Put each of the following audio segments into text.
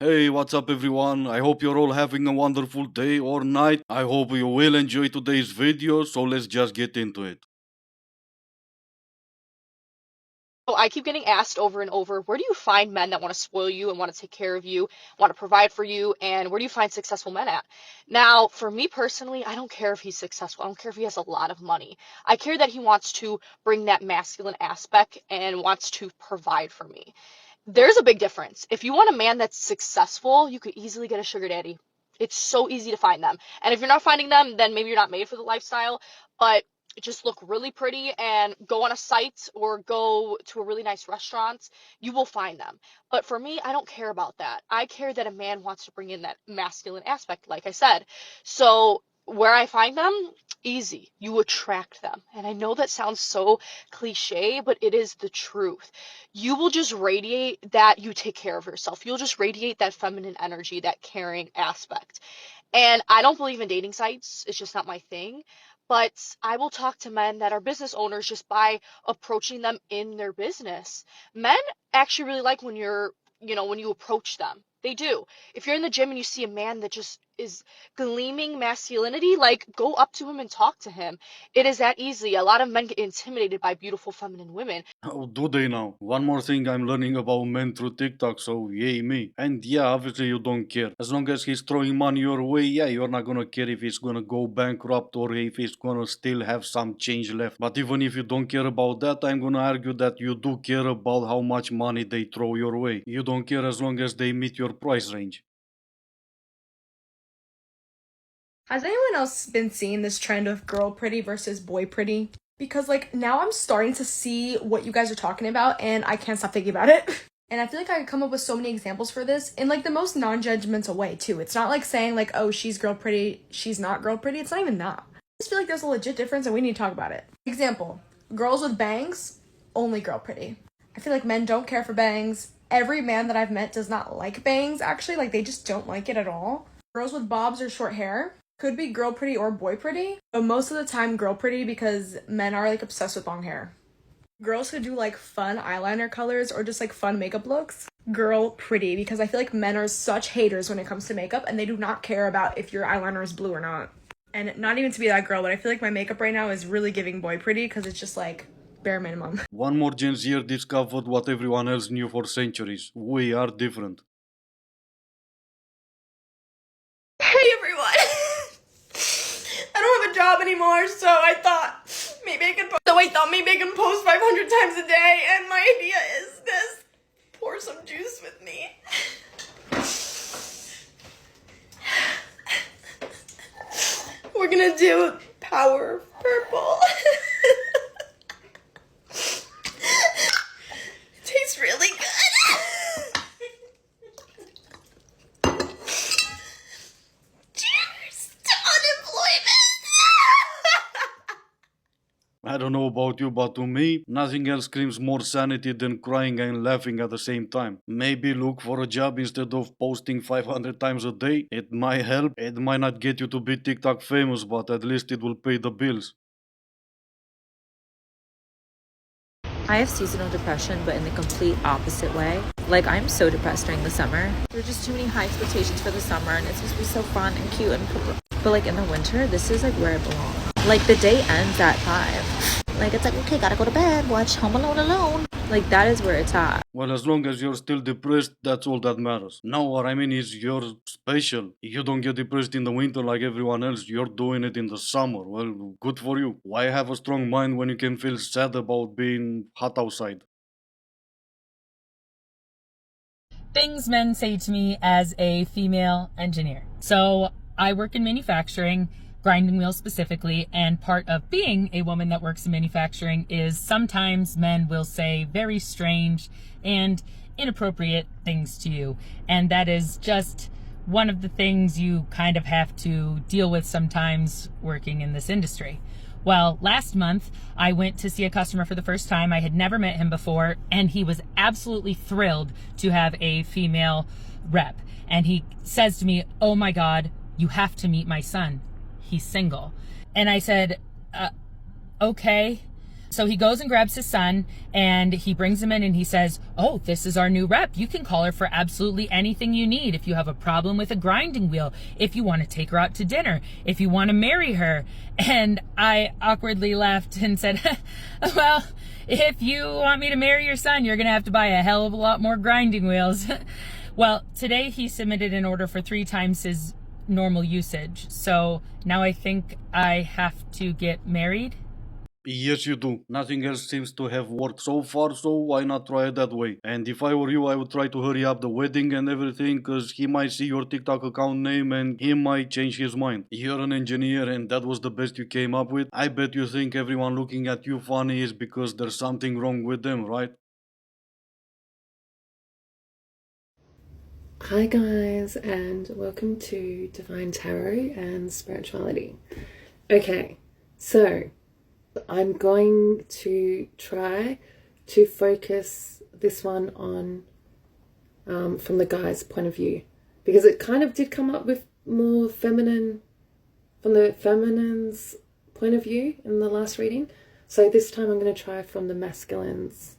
Hey, what's up everyone? I hope you're all having a wonderful day or night. I hope you will enjoy today's video, so let's just get into it. So I keep getting asked over and over, where do you find men that want to spoil you and want to take care of you, want to provide for you, and where do you find successful men at? Now, for me personally, I don't care if he's successful. I don't care if he has a lot of money. I care that he wants to bring that masculine aspect and wants to provide for me. There's a big difference. If you want a man that's successful, you could easily get a sugar daddy. It's so easy to find them. And if you're not finding them, then maybe you're not made for the lifestyle, but just look really pretty and go on a site or go to a really nice restaurant, you will find them. But for me, I don't care about that. I care that a man wants to bring in that masculine aspect, like I said. So where I find them, easy. You attract them. And I know that sounds so cliche, but it is the truth. You will just radiate that you take care of yourself. You'll just radiate that feminine energy, that caring aspect. And I don't believe in dating sites. It's just not my thing. But I will talk to men that are business owners just by approaching them in their business. Men actually really like when when you approach them. They do. If you're in the gym and you see a man that just is gleaming masculinity, like go up to him and talk to him. It is that easy. A lot of men get intimidated by beautiful feminine women. How do they now? One more thing I'm learning about men through TikTok, so yay me. And yeah, obviously you don't care. As long as he's throwing money your way, yeah, you're not gonna care if he's gonna go bankrupt or if he's gonna still have some change left. But even if you don't care about that, I'm gonna argue that you do care about how much money they throw your way. You don't care as long as they meet your price range. Has anyone else been seeing this trend of girl pretty versus boy pretty? Because, like, now I'm starting to see what you guys are talking about, and I can't stop thinking about it. And I feel like I could come up with so many examples for this in, like, the most non-judgmental way, too. It's not like saying, like, oh, she's girl pretty, she's not girl pretty. It's not even that. I just feel like there's a legit difference, and we need to talk about it. Example, girls with bangs, only girl pretty. I feel like men don't care for bangs. Every man that I've met does not like bangs, actually. Like, they just don't like it at all. Girls with bobs or short hair, could be girl pretty or boy pretty, but most of the time girl pretty because men are like obsessed with long hair. Girls who do like fun eyeliner colors or just like fun makeup looks, girl pretty, because I feel like men are such haters when it comes to makeup and they do not care about if your eyeliner is blue or not. And not even to be that girl, but I feel like my makeup right now is really giving boy pretty because it's just like bare minimum. One more Gen Zer discovered what everyone else knew for centuries. We are different. Hey everyone! I don't have a job anymore, so I thought maybe I can post 500 times a day, and my idea is this. Pour some juice with me. We're gonna do Power of Purple. It tastes really good. Cheers to unemployment. I don't know about you, but to me, nothing else screams more sanity than crying and laughing at the same time. Maybe look for a job instead of posting 500 times a day. It might help. It might not get you to be TikTok famous, but at least it will pay the bills. I have seasonal depression, but in the complete opposite way. Like, I'm so depressed during the summer. There are just too many high expectations for the summer, and it's supposed to be so fun and cute and but like in the winter, this is like where I belong. Like, the day ends at 5. Like, it's like, okay, gotta go to bed, watch Home Alone alone. Like, that is where it's at. Well, as long as you're still depressed, that's all that matters. No, what I mean is you're special. You don't get depressed in the winter like everyone else. You're doing it in the summer. Well, good for you. Why have a strong mind when you can feel sad about being hot outside? Things men say to me as a female engineer. So I work in manufacturing, grinding wheels specifically, and part of being a woman that works in manufacturing is sometimes men will say very strange and inappropriate things to you. And that is just one of the things you kind of have to deal with sometimes working in this industry. Well, last month, I went to see a customer for the first time. I had never met him before, and he was absolutely thrilled to have a female rep. And he says to me, "Oh my God, you have to meet my son. He's single." And I said, okay, So he goes and grabs his son and he brings him in and he says, "Oh, this is our new rep. You can call her for absolutely anything you need. If you have a problem with a grinding wheel, if you want to take her out to dinner, if you want to marry her." And I awkwardly laughed and said, "Well, if you want me to marry your son, you're going to have to buy a hell of a lot more grinding wheels." Well, today he submitted an order for 3 times his normal usage. So now I think I have to get married. Yes, you do. Nothing else seems to have worked so far, so why not try it that way? And if I were you, I would try to hurry up the wedding and everything, cause he might see your TikTok account name and he might change his mind. You're an engineer and that was the best you came up with. I bet you think everyone looking at you funny is because there's something wrong with them, right? Hi guys, and welcome to Divine Tarot and Spirituality. Okay, so I'm going to try to focus this one on from the guy's point of view, because it kind of did come up with more feminine, from the feminine's point of view in the last reading. So this time I'm going to try from the masculine's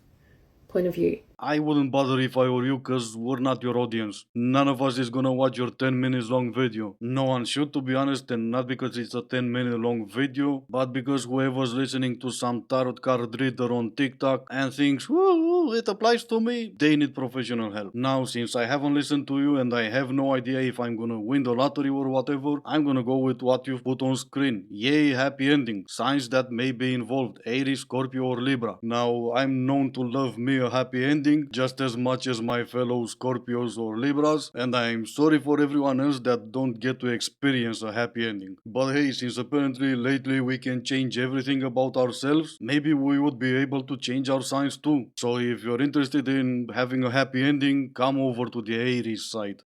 point of view. I wouldn't bother if I were you, cause we're not your audience. None of us is gonna watch your 10 minutes long video. No one should, to be honest, and not because it's a 10-minute long video, but because whoever's listening to some tarot card reader on TikTok and thinks, "Woo, it applies to me," they need professional help. Now, since I haven't listened to you and I have no idea if I'm gonna win the lottery or whatever, I'm gonna go with what you've put on screen. Yay, happy ending. Signs that may be involved: Aries, Scorpio or Libra. Now, I'm known to love me a happy ending just as much as my fellow Scorpios or Libras, and I'm sorry for everyone else that don't get to experience a happy ending. But hey, since apparently lately we can change everything about ourselves, maybe we would be able to change our signs too. So if you're interested in having a happy ending, come over to the Aries side.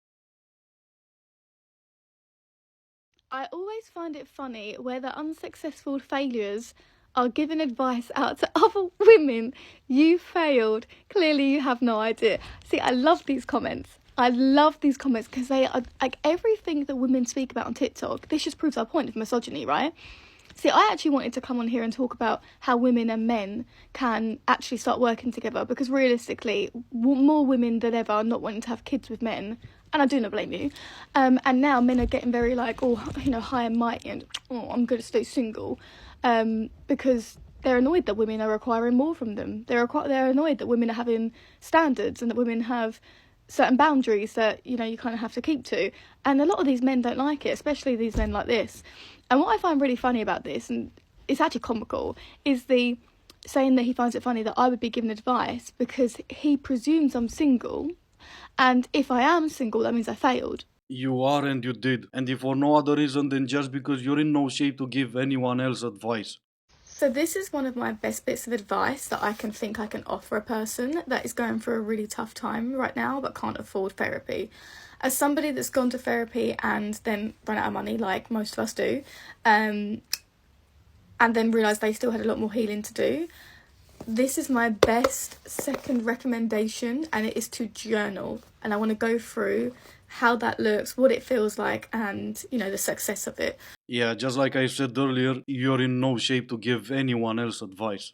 I always find it funny where the unsuccessful failures are giving advice out to other women. You failed. Clearly you have no idea. See, I love these comments. I love these comments because they are like everything that women speak about on TikTok. This just proves our point of misogyny, right? See, I actually wanted to come on here and talk about how women and men can actually start working together, because realistically, more women than ever are not wanting to have kids with men, and I do not blame you. And now men are getting very like, oh, you know, high and mighty, and oh, I'm going to stay single, because they're annoyed that women are requiring more from them. They're annoyed that women are having standards and that women have certain boundaries that, you know, you kind of have to keep to. And a lot of these men don't like it, especially these men like this. And what I find really funny about this, and it's actually comical, is the saying that he finds it funny that I would be given advice because he presumes I'm single, and if I am single, that means I failed. You are and you did, and if for no other reason than just because you're in no shape to give anyone else advice. So this is one of my best bits of advice that I can offer a person that is going through a really tough time right now but can't afford therapy. As somebody that's gone to therapy and then run out of money, like most of us do, and then realised they still had a lot more healing to do, this is my best second recommendation, and it is to journal. And I want to go through how that looks, what it feels like, and, you know, the success of it. Yeah, just like I said earlier, you're in no shape to give anyone else advice.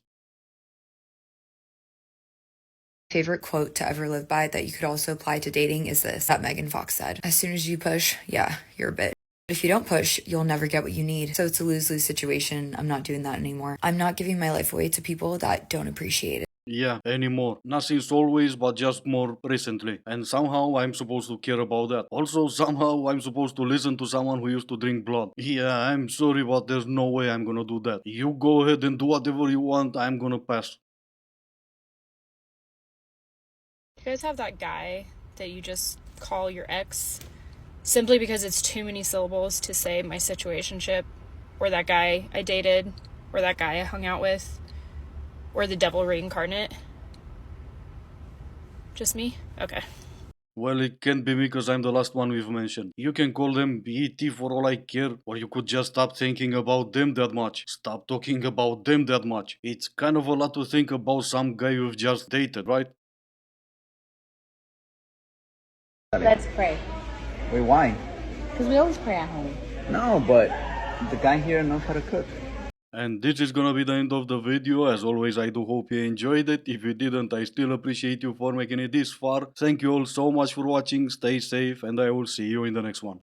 Favorite quote to ever live by that you could also apply to dating is this, that Megan Fox said: "As soon as you push, yeah, you're a bitch. If you don't push, you'll never get what you need." So it's a lose-lose situation. I'm not doing that anymore. I'm not giving my life away to people that don't appreciate it. Yeah, anymore. Not since always, but just more recently. And somehow I'm supposed to care about that. Also, somehow I'm supposed to listen to someone who used to drink blood. Yeah, I'm sorry, but there's no way I'm gonna do that. You go ahead and do whatever you want, I'm gonna pass. You guys have that guy that you just call your ex simply because it's too many syllables to say my situationship, or that guy I dated, or that guy I hung out with, or the devil reincarnate? Just me? Okay. Well, it can't be me because I'm the last one we've mentioned. You can call them ET for all I care, or you could just stop thinking about them that much. Stop talking about them that much. It's kind of a lot to think about some guy you've just dated, right? Let's pray. Wait, why? Because we always pray at home. No, but the guy here knows how to cook. And this is gonna be the end of the video. As always, I do hope you enjoyed it. If you didn't, I still appreciate you for making it this far. Thank you all so much for watching. Stay safe, and I will see you in the next one.